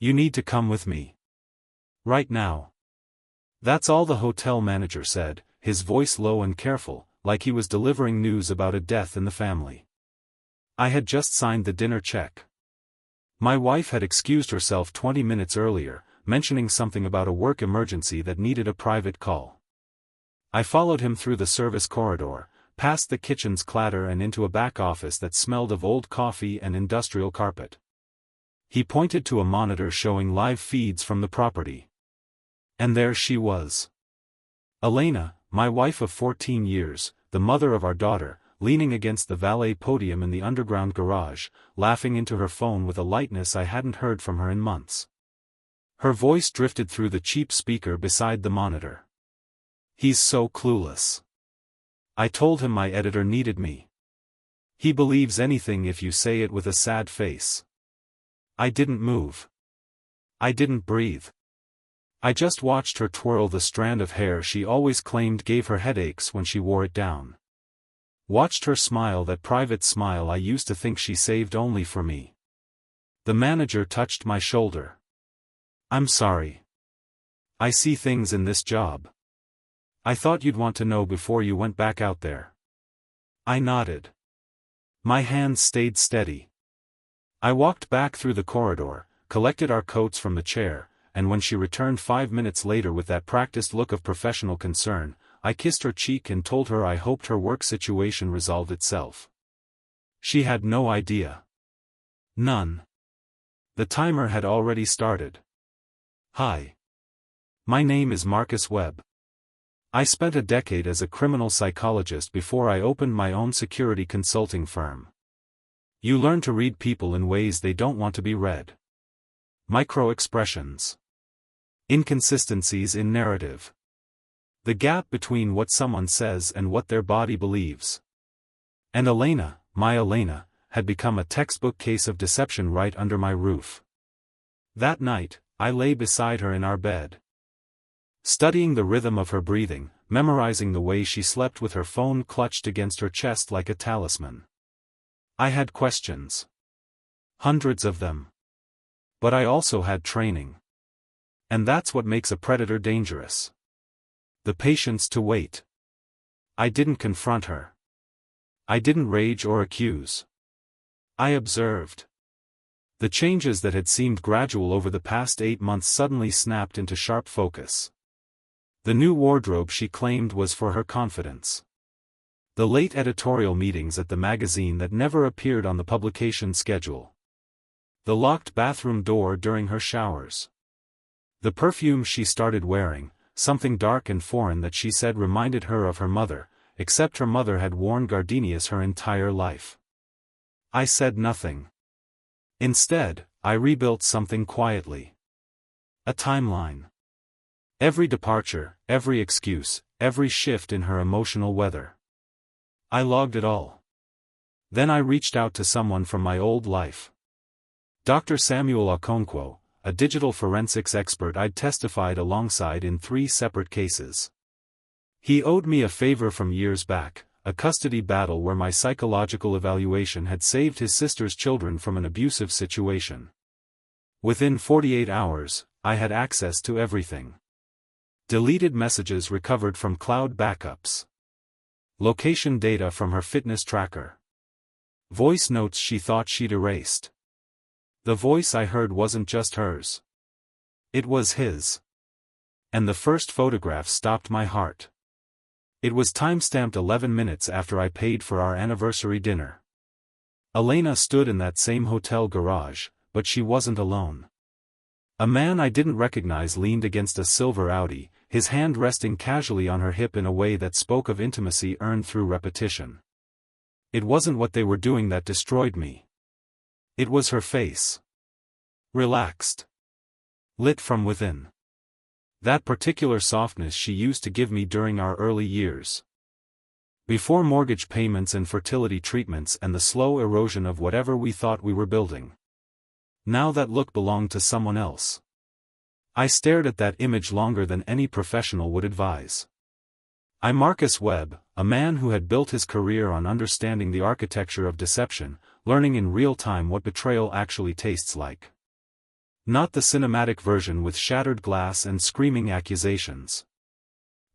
You need to come with me. Right now. That's all the hotel manager said, his voice low and careful, like he was delivering news about a death in the family. I had just signed the dinner check. My wife had excused herself 20 minutes earlier, mentioning something about a work emergency that needed a private call. I followed him through the service corridor, past the kitchen's clatter and into a back office that smelled of old coffee and industrial carpet. He pointed to a monitor showing live feeds from the property. And there she was. Elena, my wife of 14 years, the mother of our daughter, leaning against the valet podium in the underground garage, laughing into her phone with a lightness I hadn't heard from her in months. Her voice drifted through the cheap speaker beside the monitor. He's so clueless. I told him my editor needed me. He believes anything if you say it with a sad face. I didn't move. I didn't breathe. I just watched her twirl the strand of hair she always claimed gave her headaches when she wore it down. Watched her smile, that private smile I used to think she saved only for me. The manager touched my shoulder. I'm sorry. I see things in this job. I thought you'd want to know before you went back out there. I nodded. My hands stayed steady. I walked back through the corridor, collected our coats from the chair, and when she returned 5 minutes later with that practiced look of professional concern, I kissed her cheek and told her I hoped her work situation resolved itself. She had no idea. None. The timer had already started. Hi. My name is Marcus Webb. I spent a decade as a criminal psychologist before I opened my own security consulting firm. You learn to read people in ways they don't want to be read. Micro-expressions. Inconsistencies in narrative. The gap between what someone says and what their body believes. And Elena, my Elena, had become a textbook case of deception right under my roof. That night, I lay beside her in our bed. Studying the rhythm of her breathing, memorizing the way she slept with her phone clutched against her chest like a talisman. I had questions. Hundreds of them. But I also had training. And that's what makes a predator dangerous. The patience to wait. I didn't confront her. I didn't rage or accuse. I observed. The changes that had seemed gradual over the past 8 months suddenly snapped into sharp focus. The new wardrobe she claimed was for her confidence. The late editorial meetings at the magazine that never appeared on the publication schedule. The locked bathroom door during her showers. The perfume she started wearing, something dark and foreign that she said reminded her of her mother, except her mother had worn gardenias her entire life. I said nothing. Instead, I rebuilt something quietly. A timeline. Every departure, every excuse, every shift in her emotional weather. I logged it all. Then I reached out to someone from my old life. Dr. Samuel Okonkwo, a digital forensics expert I'd testified alongside in 3 separate cases. He owed me a favor from years back, a custody battle where my psychological evaluation had saved his sister's children from an abusive situation. Within 48 hours, I had access to everything. Deleted messages recovered from cloud backups. Location data from her fitness tracker. Voice notes she thought she'd erased. The voice I heard wasn't just hers. It was his. And the first photograph stopped my heart. It was time-stamped 11 minutes after I paid for our anniversary dinner. Elena stood in that same hotel garage, but she wasn't alone. A man I didn't recognize leaned against a silver Audi, his hand resting casually on her hip in a way that spoke of intimacy earned through repetition. It wasn't what they were doing that destroyed me. It was her face. Relaxed. Lit from within. That particular softness she used to give me during our early years. Before mortgage payments and fertility treatments and the slow erosion of whatever we thought we were building. Now that look belonged to someone else. I stared at that image longer than any professional would advise. I'm Marcus Webb, a man who had built his career on understanding the architecture of deception, learning in real time what betrayal actually tastes like. Not the cinematic version with shattered glass and screaming accusations.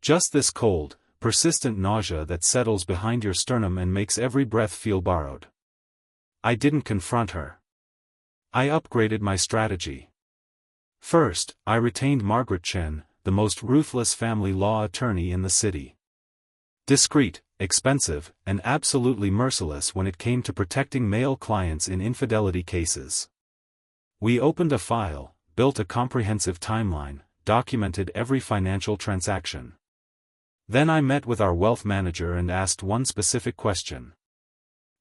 Just this cold, persistent nausea that settles behind your sternum and makes every breath feel borrowed. I didn't confront her. I upgraded my strategy. First, I retained Margaret Chen, the most ruthless family law attorney in the city. Discreet, expensive, and absolutely merciless when it came to protecting male clients in infidelity cases. We opened a file, built a comprehensive timeline, documented every financial transaction. Then I met with our wealth manager and asked one specific question.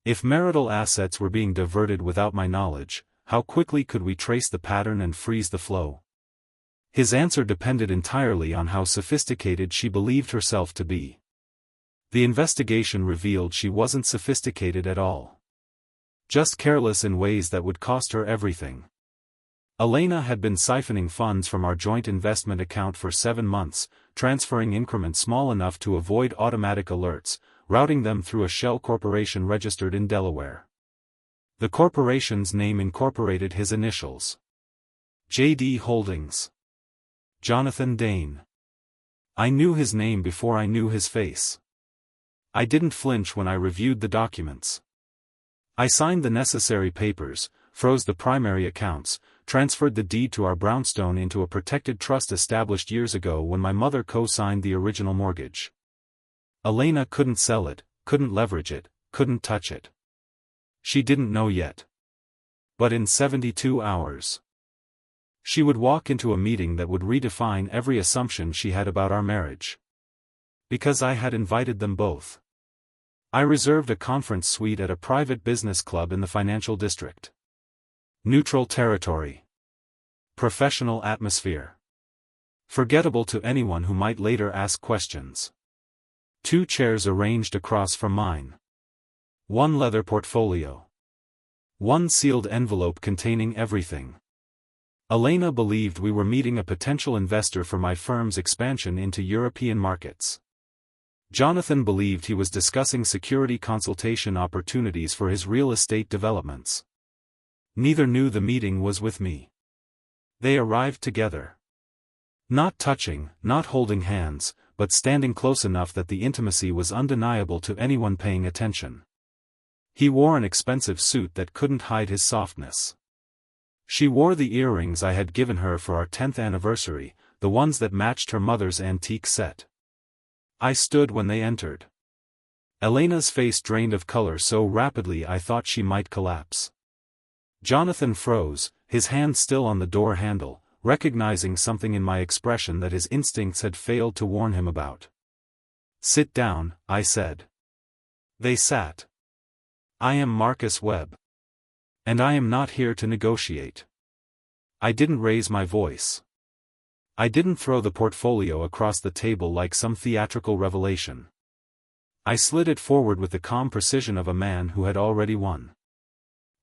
If marital assets were being diverted without my knowledge, how quickly could we trace the pattern and freeze the flow? His answer depended entirely on how sophisticated she believed herself to be. The investigation revealed she wasn't sophisticated at all. Just careless in ways that would cost her everything. Elena had been siphoning funds from our joint investment account for 7 months, transferring increments small enough to avoid automatic alerts, routing them through a shell corporation registered in Delaware. The corporation's name incorporated his initials. J.D. Holdings. Jonathan Dane. I knew his name before I knew his face. I didn't flinch when I reviewed the documents. I signed the necessary papers, froze the primary accounts, transferred the deed to our brownstone into a protected trust established years ago when my mother co-signed the original mortgage. Elena couldn't sell it, couldn't leverage it, couldn't touch it. She didn't know yet. But in 72 hours, she would walk into a meeting that would redefine every assumption she had about our marriage. Because I had invited them both. I reserved a conference suite at a private business club in the financial district. Neutral territory. Professional atmosphere. Forgettable to anyone who might later ask questions. 2 chairs arranged across from mine. 1 leather portfolio. 1 sealed envelope containing everything. Elena believed we were meeting a potential investor for my firm's expansion into European markets. Jonathan believed he was discussing security consultation opportunities for his real estate developments. Neither knew the meeting was with me. They arrived together. Not touching, not holding hands, but standing close enough that the intimacy was undeniable to anyone paying attention. He wore an expensive suit that couldn't hide his softness. She wore the earrings I had given her for our 10th anniversary, the ones that matched her mother's antique set. I stood when they entered. Elena's face drained of color so rapidly I thought she might collapse. Jonathan froze, his hand still on the door handle, recognizing something in my expression that his instincts had failed to warn him about. "Sit down," I said. They sat. I am Marcus Webb. And I am not here to negotiate. I didn't raise my voice. I didn't throw the portfolio across the table like some theatrical revelation. I slid it forward with the calm precision of a man who had already won.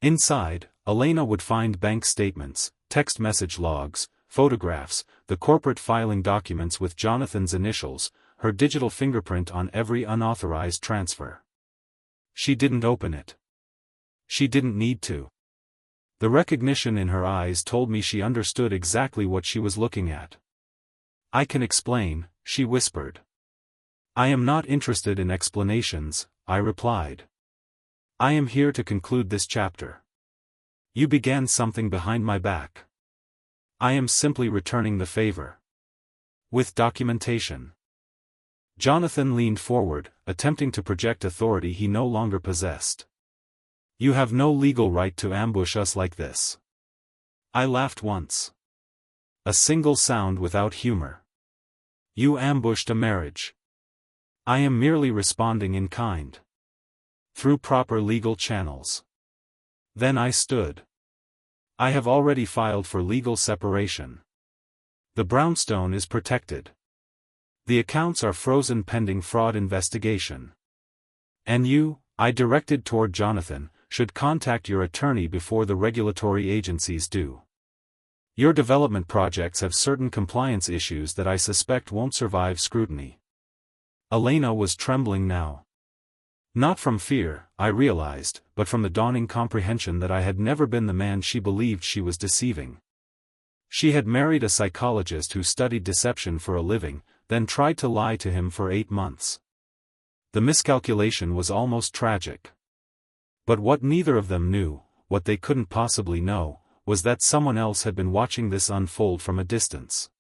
Inside, Elena would find bank statements, text message logs, photographs, the corporate filing documents with Jonathan's initials, her digital fingerprint on every unauthorized transfer. She didn't open it. She didn't need to. The recognition in her eyes told me she understood exactly what she was looking at. "I can explain," she whispered. "I am not interested in explanations," I replied. "I am here to conclude this chapter. You began something behind my back. I am simply returning the favor. With documentation." Jonathan leaned forward, attempting to project authority he no longer possessed. "You have no legal right to ambush us like this." I laughed once. A single sound without humor. "You ambushed a marriage. I am merely responding in kind. Through proper legal channels." Then I stood. "I have already filed for legal separation. The brownstone is protected. The accounts are frozen pending fraud investigation. And you," I directed toward Jonathan, "should contact your attorney before the regulatory agencies do. Your development projects have certain compliance issues that I suspect won't survive scrutiny." Elena was trembling now. Not from fear, I realized, but from the dawning comprehension that I had never been the man she believed she was deceiving. She had married a psychologist who studied deception for a living, then tried to lie to him for 8 months. The miscalculation was almost tragic. But what neither of them knew, what they couldn't possibly know, was that someone else had been watching this unfold from a distance.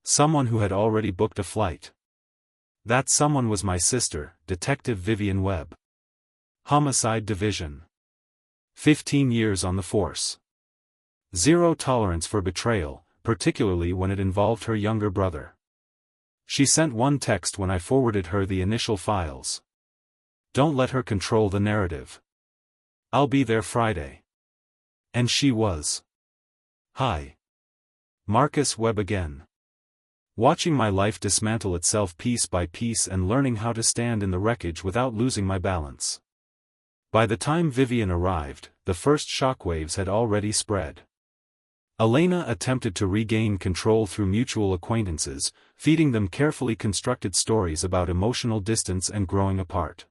Someone who had already booked a flight. That someone was my sister, Detective Vivian Webb. Homicide Division. 15 years on the force. Zero tolerance for betrayal, particularly when it involved her younger brother. She sent one text when I forwarded her the initial files. Don't let her control the narrative. I'll be there Friday. And she was. Hi. Marcus Webb again. Watching my life dismantle itself piece by piece and learning how to stand in the wreckage without losing my balance. By the time Vivian arrived, the first shockwaves had already spread. Elena attempted to regain control through mutual acquaintances, feeding them carefully constructed stories about emotional distance and growing apart.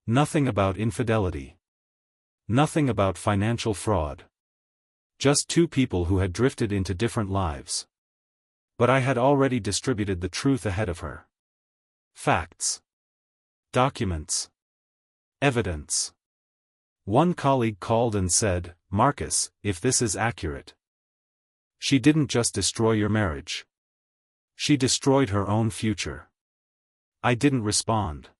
Nothing about infidelity. Nothing about financial fraud. Just two people who had drifted into different lives. But I had already distributed the truth ahead of her. Facts. Documents. Evidence. One colleague called and said, "Marcus, if this is accurate, she didn't just destroy your marriage. She destroyed her own future." I didn't respond.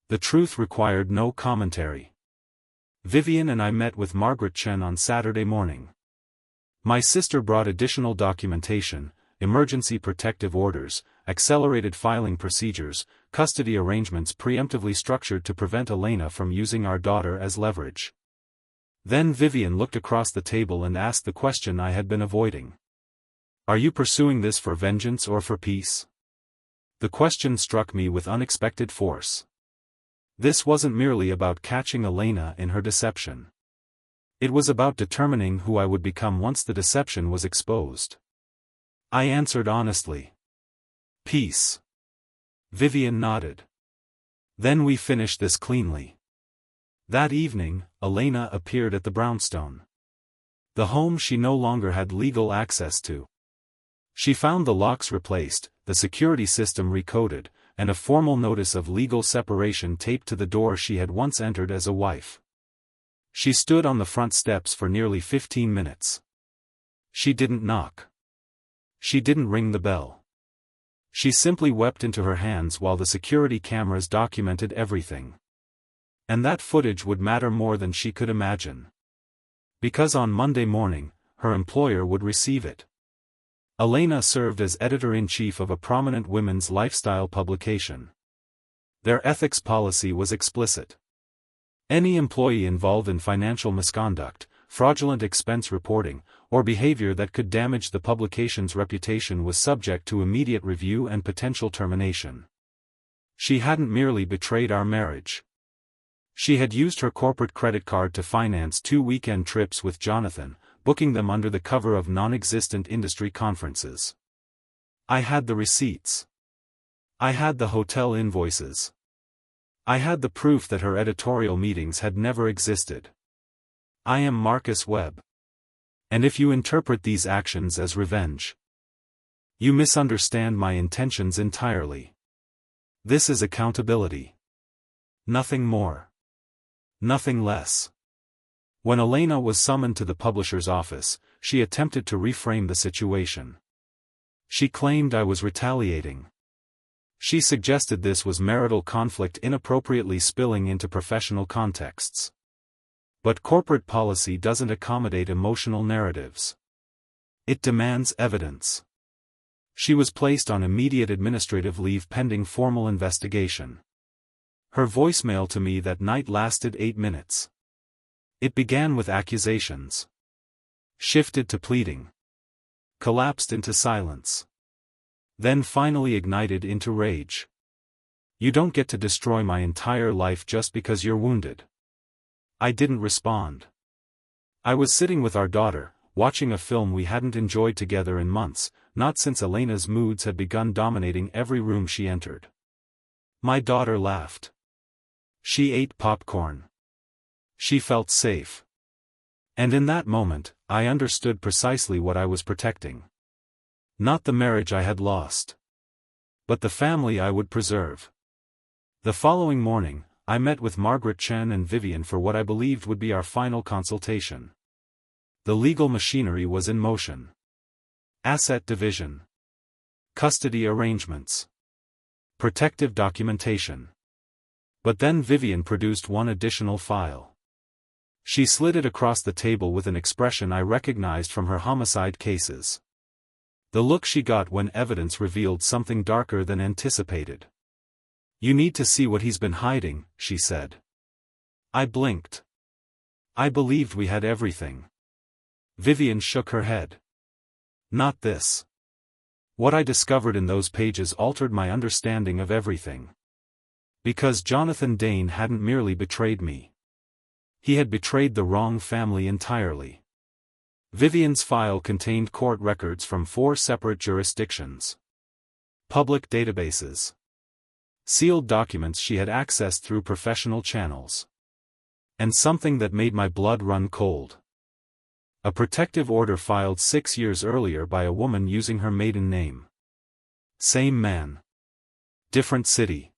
The truth required no commentary. Vivian and I met with Margaret Chen on Saturday morning. My sister brought additional documentation, emergency protective orders, accelerated filing procedures, custody arrangements preemptively structured to prevent Elena from using our daughter as leverage. Then Vivian looked across the table and asked the question I had been avoiding. Are you pursuing this for vengeance or for peace? The question struck me with unexpected force. This wasn't merely about catching Elena in her deception. It was about determining who I would become once the deception was exposed. I answered honestly. Peace. Vivian nodded. Then we finished this cleanly. That evening, Elena appeared at the brownstone. The home she no longer had legal access to. She found the locks replaced, the security system recoded, and a formal notice of legal separation taped to the door she had once entered as a wife. She stood on the front steps for nearly 15 minutes. She didn't knock. She didn't ring the bell. She simply wept into her hands while the security cameras documented everything. And that footage would matter more than she could imagine. Because on Monday morning, her employer would receive it. Elena served as editor-in-chief of a prominent women's lifestyle publication. Their ethics policy was explicit. Any employee involved in financial misconduct, fraudulent expense reporting, or behavior that could damage the publication's reputation was subject to immediate review and potential termination. She hadn't merely betrayed our marriage. She had used her corporate credit card to finance 2 weekend trips with Jonathan, booking them under the cover of non-existent industry conferences. I had the receipts. I had the hotel invoices. I had the proof that her editorial meetings had never existed. I am Marcus Webb. And if you interpret these actions as revenge, you misunderstand my intentions entirely. This is accountability. Nothing more. Nothing less. When Elena was summoned to the publisher's office, she attempted to reframe the situation. She claimed I was retaliating. She suggested this was marital conflict inappropriately spilling into professional contexts. But corporate policy doesn't accommodate emotional narratives. It demands evidence. She was placed on immediate administrative leave pending formal investigation. Her voicemail to me that night lasted 8 minutes. It began with accusations. Shifted to pleading. Collapsed into silence. Then finally ignited into rage. You don't get to destroy my entire life just because you're wounded. I didn't respond. I was sitting with our daughter, watching a film we hadn't enjoyed together in months, not since Elena's moods had begun dominating every room she entered. My daughter laughed. She ate popcorn. She felt safe. And in that moment, I understood precisely what I was protecting. Not the marriage I had lost, but the family I would preserve. The following morning, I met with Margaret Chen and Vivian for what I believed would be our final consultation. The legal machinery was in motion. Asset division. Custody arrangements. Protective documentation. But then Vivian produced one additional file. She slid it across the table with an expression I recognized from her homicide cases. The look she got when evidence revealed something darker than anticipated. "You need to see what he's been hiding," she said. I blinked. I believed we had everything. Vivian shook her head. Not this. What I discovered in those pages altered my understanding of everything. Because Jonathan Dane hadn't merely betrayed me. He had betrayed the wrong family entirely. Vivian's file contained court records from 4 separate jurisdictions. Public databases. Sealed documents she had accessed through professional channels. And something that made my blood run cold. A protective order filed 6 years earlier by a woman using her maiden name. Same man. Different city.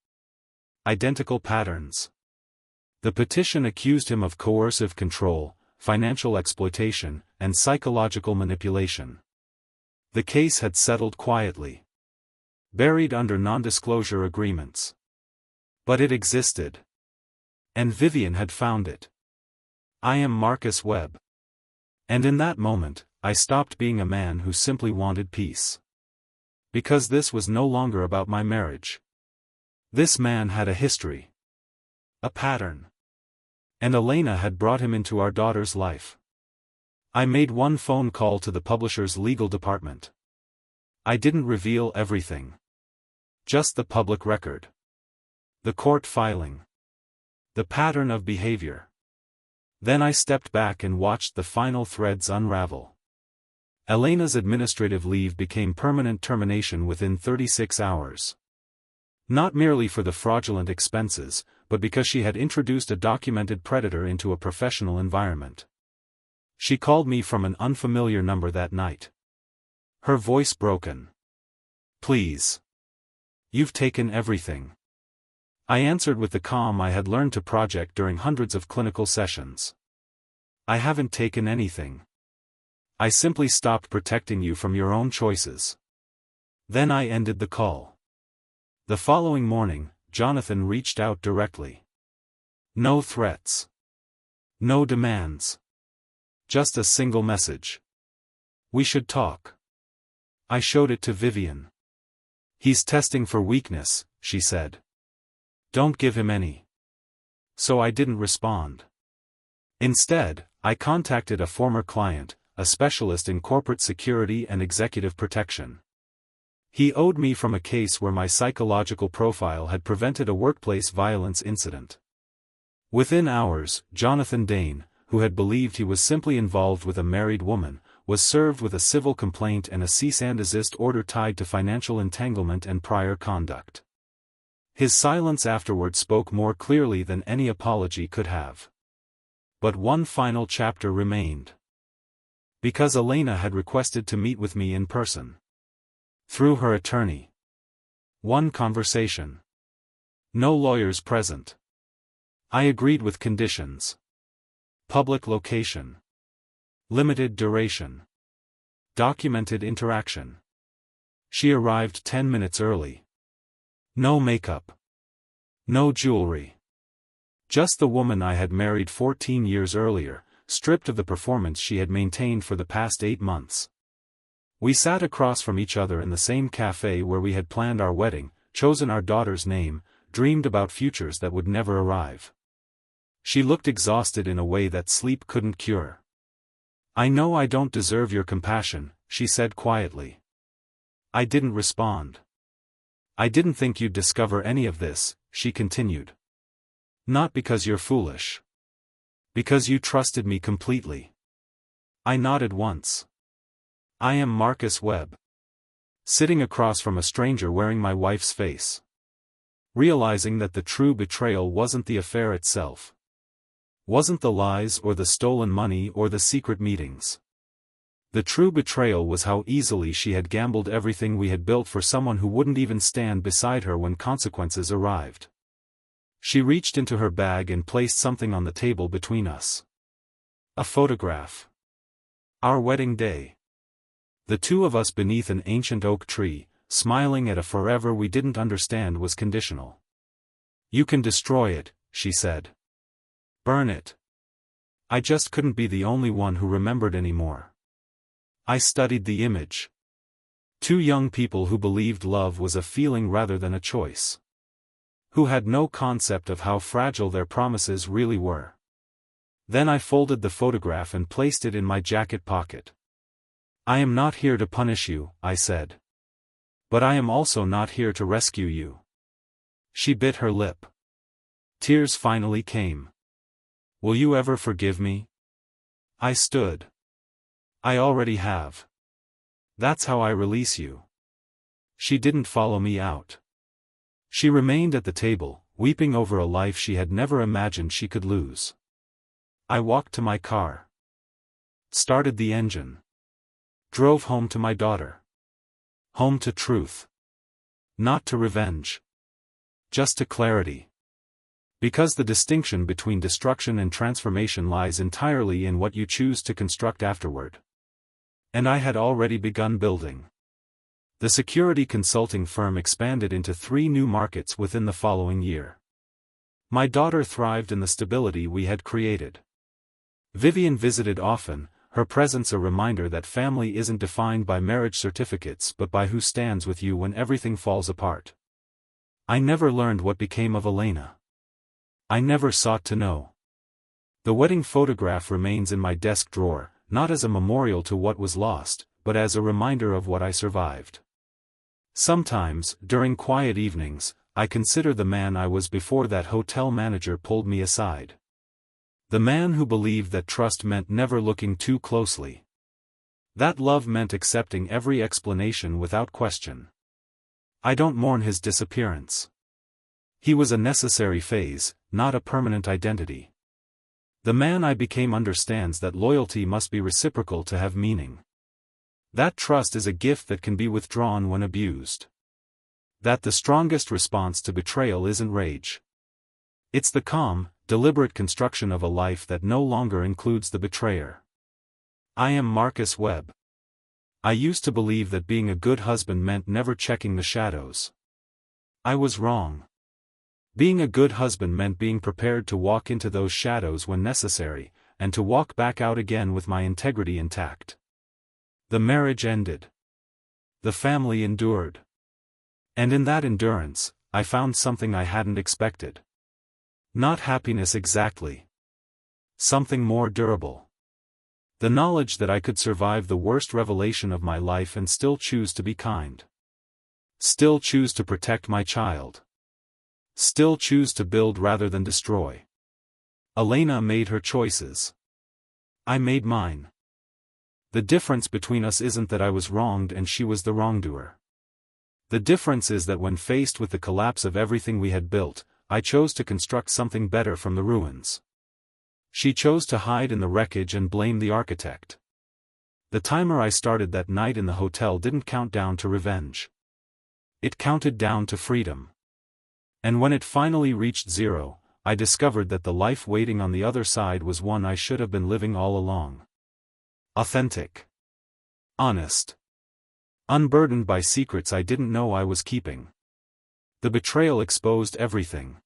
Identical patterns. The petition accused him of coercive control, financial exploitation, and psychological manipulation. The case had settled quietly. Buried under non-disclosure agreements. But it existed. And Vivian had found it. I am Marcus Webb. And in that moment, I stopped being a man who simply wanted peace. Because this was no longer about my marriage. This man had a history. A pattern. And Elena had brought him into our daughter's life. I made one phone call to the publisher's legal department. I didn't reveal everything. Just the public record. The court filing. The pattern of behavior. Then I stepped back and watched the final threads unravel. Elena's administrative leave became permanent termination within 36 hours. Not merely for the fraudulent expenses, but because she had introduced a documented predator into a professional environment. She called me from an unfamiliar number that night. Her voice broken. "Please. You've taken everything." I answered with the calm I had learned to project during hundreds of clinical sessions. "I haven't taken anything. I simply stopped protecting you from your own choices." Then I ended the call. The following morning, Jonathan reached out directly. No threats. No demands. Just a single message. "We should talk." I showed it to Vivian. "He's testing for weakness," she said. "Don't give him any." So I didn't respond. Instead, I contacted a former client, a specialist in corporate security and executive protection. He owed me from a case where my psychological profile had prevented a workplace violence incident. Within hours, Jonathan Dane, who had believed he was simply involved with a married woman, was served with a civil complaint and a cease and desist order tied to financial entanglement and prior conduct. His silence afterward spoke more clearly than any apology could have. But one final chapter remained. Because Elena had requested to meet with me in person. Through her attorney. One conversation. No lawyers present. I agreed with conditions. Public location. Limited duration. Documented interaction. She arrived 10 minutes early. No makeup. No jewelry. Just the woman I had married 14 years earlier, stripped of the performance she had maintained for the past 8 months. We sat across from each other in the same cafe where we had planned our wedding, chosen our daughter's name, dreamed about futures that would never arrive. She looked exhausted in a way that sleep couldn't cure. "I know I don't deserve your compassion," she said quietly. I didn't respond. "I didn't think you'd discover any of this," she continued. "Not because you're foolish. Because you trusted me completely." I nodded once. I am Marcus Webb. Sitting across from a stranger wearing my wife's face. Realizing that the true betrayal wasn't the affair itself. Wasn't the lies or the stolen money or the secret meetings. The true betrayal was how easily she had gambled everything we had built for someone who wouldn't even stand beside her when consequences arrived. She reached into her bag and placed something on the table between us. A photograph. Our wedding day. The two of us beneath an ancient oak tree, smiling at a forever we didn't understand was conditional. "You can destroy it," she said. "Burn it." I just couldn't be the only one who remembered anymore. I studied the image. Two young people who believed love was a feeling rather than a choice. Who had no concept of how fragile their promises really were. Then I folded the photograph and placed it in my jacket pocket. "I am not here to punish you," I said. "But I am also not here to rescue you." She bit her lip. Tears finally came. "Will you ever forgive me?" I stood. "I already have. That's how I release you." She didn't follow me out. She remained at the table, weeping over a life she had never imagined she could lose. I walked to my car. Started the engine. Drove home to my daughter. Home to truth. Not to revenge. Just to clarity. Because the distinction between destruction and transformation lies entirely in what you choose to construct afterward. And I had already begun building. The security consulting firm expanded into 3 new markets within the following year. My daughter thrived in the stability we had created. Vivian visited often, her presence a reminder that family isn't defined by marriage certificates but by who stands with you when everything falls apart. I never learned what became of Elena. I never sought to know. The wedding photograph remains in my desk drawer, not as a memorial to what was lost, but as a reminder of what I survived. Sometimes, during quiet evenings, I consider the man I was before that hotel manager pulled me aside. The man who believed that trust meant never looking too closely. That love meant accepting every explanation without question. I don't mourn his disappearance. He was a necessary phase, not a permanent identity. The man I became understands that loyalty must be reciprocal to have meaning. That trust is a gift that can be withdrawn when abused. That the strongest response to betrayal isn't rage. It's the calm, deliberate construction of a life that no longer includes the betrayer. I am Marcus Webb. I used to believe that being a good husband meant never checking the shadows. I was wrong. Being a good husband meant being prepared to walk into those shadows when necessary, and to walk back out again with my integrity intact. The marriage ended. The family endured. And in that endurance, I found something I hadn't expected. Not happiness exactly. Something more durable. The knowledge that I could survive the worst revelation of my life and still choose to be kind. Still choose to protect my child. Still choose to build rather than destroy. Elena made her choices. I made mine. The difference between us isn't that I was wronged and she was the wrongdoer. The difference is that when faced with the collapse of everything we had built, I chose to construct something better from the ruins. She chose to hide in the wreckage and blame the architect. The timer I started that night in the hotel didn't count down to revenge. It counted down to freedom. And when it finally reached 0, I discovered that the life waiting on the other side was one I should have been living all along. Authentic. Honest. Unburdened by secrets I didn't know I was keeping. The betrayal exposed everything.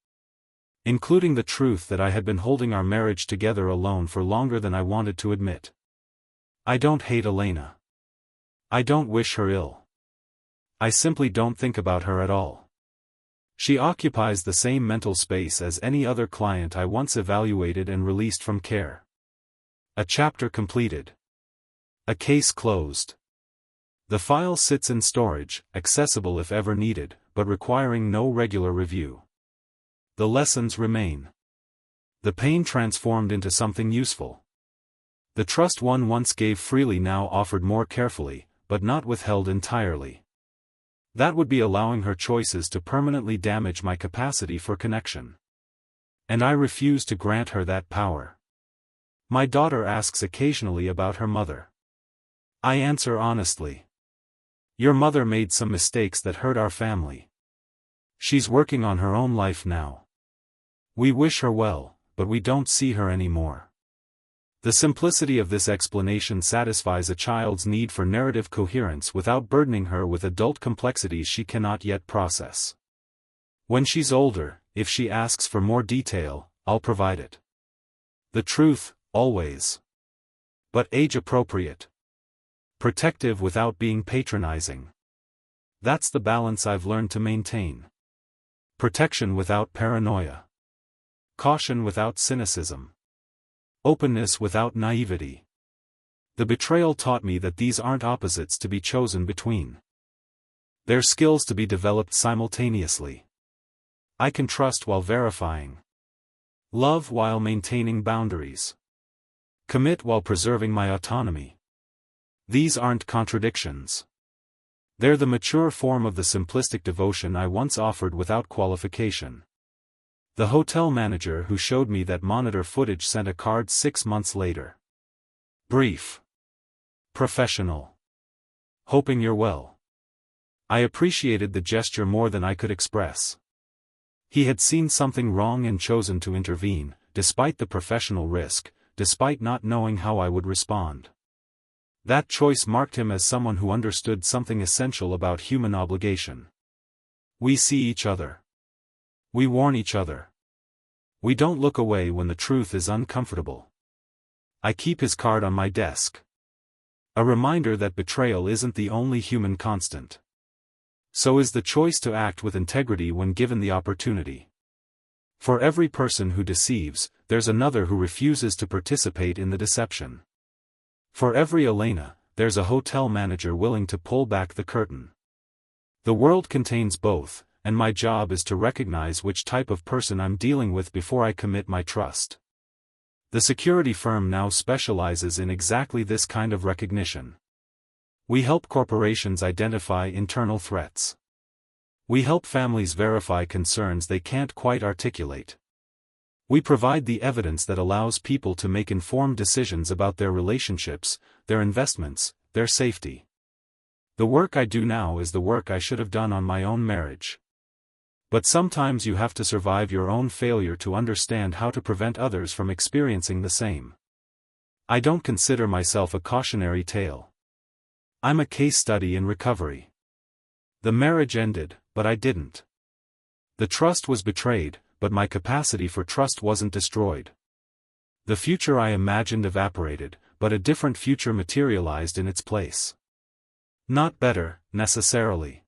Including the truth that I had been holding our marriage together alone for longer than I wanted to admit. I don't hate Elena. I don't wish her ill. I simply don't think about her at all. She occupies the same mental space as any other client I once evaluated and released from care. A chapter completed. A case closed. The file sits in storage, accessible if ever needed, but requiring no regular review. The lessons remain. The pain transformed into something useful. The trust one once gave freely now offered more carefully, but not withheld entirely. That would be allowing her choices to permanently damage my capacity for connection. And I refuse to grant her that power. My daughter asks occasionally about her mother. I answer honestly. Your mother made some mistakes that hurt our family. She's working on her own life now. We wish her well, but we don't see her anymore. The simplicity of this explanation satisfies a child's need for narrative coherence without burdening her with adult complexities she cannot yet process. When she's older, if she asks for more detail, I'll provide it. The truth, always. But age-appropriate. Protective without being patronizing. That's the balance I've learned to maintain. Protection without paranoia. Caution without cynicism. Openness without naivety. The betrayal taught me that these aren't opposites to be chosen between. They're skills to be developed simultaneously. I can trust while verifying. Love while maintaining boundaries. Commit while preserving my autonomy. These aren't contradictions. They're the mature form of the simplistic devotion I once offered without qualification. The hotel manager who showed me that monitor footage sent a card 6 months later. Brief. Professional. Hoping you're well. I appreciated the gesture more than I could express. He had seen something wrong and chosen to intervene, despite the professional risk, despite not knowing how I would respond. That choice marked him as someone who understood something essential about human obligation. We see each other. We warn each other. We don't look away when the truth is uncomfortable. I keep his card on my desk. A reminder that betrayal isn't the only human constant. So is the choice to act with integrity when given the opportunity. For every person who deceives, there's another who refuses to participate in the deception. For every Elena, there's a hotel manager willing to pull back the curtain. The world contains both, and my job is to recognize which type of person I'm dealing with before I commit my trust. The security firm now specializes in exactly this kind of recognition. We help corporations identify internal threats. We help families verify concerns they can't quite articulate. We provide the evidence that allows people to make informed decisions about their relationships, their investments, their safety. The work I do now is the work I should have done on my own marriage. But sometimes you have to survive your own failure to understand how to prevent others from experiencing the same. I don't consider myself a cautionary tale. I'm a case study in recovery. The marriage ended, but I didn't. The trust was betrayed, but my capacity for trust wasn't destroyed. The future I imagined evaporated, but a different future materialized in its place. Not better, necessarily.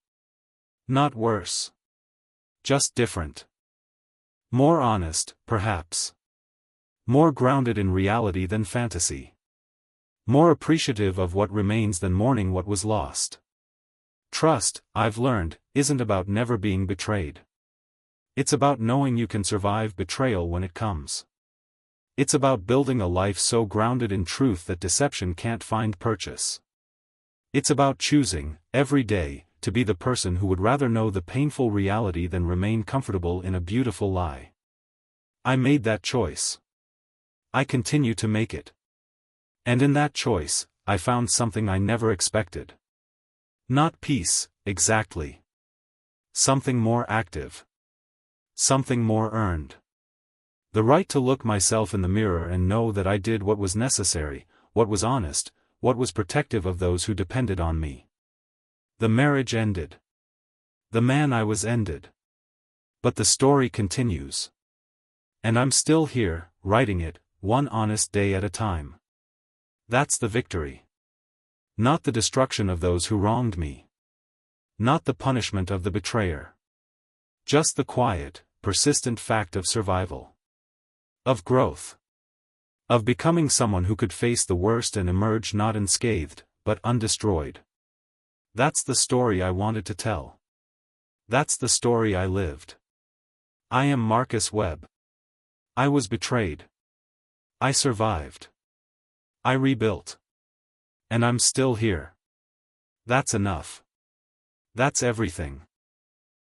Not worse. Just different. More honest, perhaps. More grounded in reality than fantasy. More appreciative of what remains than mourning what was lost. Trust, I've learned, isn't about never being betrayed. It's about knowing you can survive betrayal when it comes. It's about building a life so grounded in truth that deception can't find purchase. It's about choosing, every day, to be the person who would rather know the painful reality than remain comfortable in a beautiful lie. I made that choice. I continue to make it. And in that choice, I found something I never expected. Not peace, exactly. Something more active. Something more earned. The right to look myself in the mirror and know that I did what was necessary, what was honest, what was protective of those who depended on me. The marriage ended. The man I was ended. But the story continues. And I'm still here, writing it, one honest day at a time. That's the victory. Not the destruction of those who wronged me. Not the punishment of the betrayer. Just the quiet, persistent fact of survival. Of growth. Of becoming someone who could face the worst and emerge not unscathed, but undestroyed. That's the story I wanted to tell. That's the story I lived. I am Marcus Webb. I was betrayed. I survived. I rebuilt. And I'm still here. That's enough. That's everything.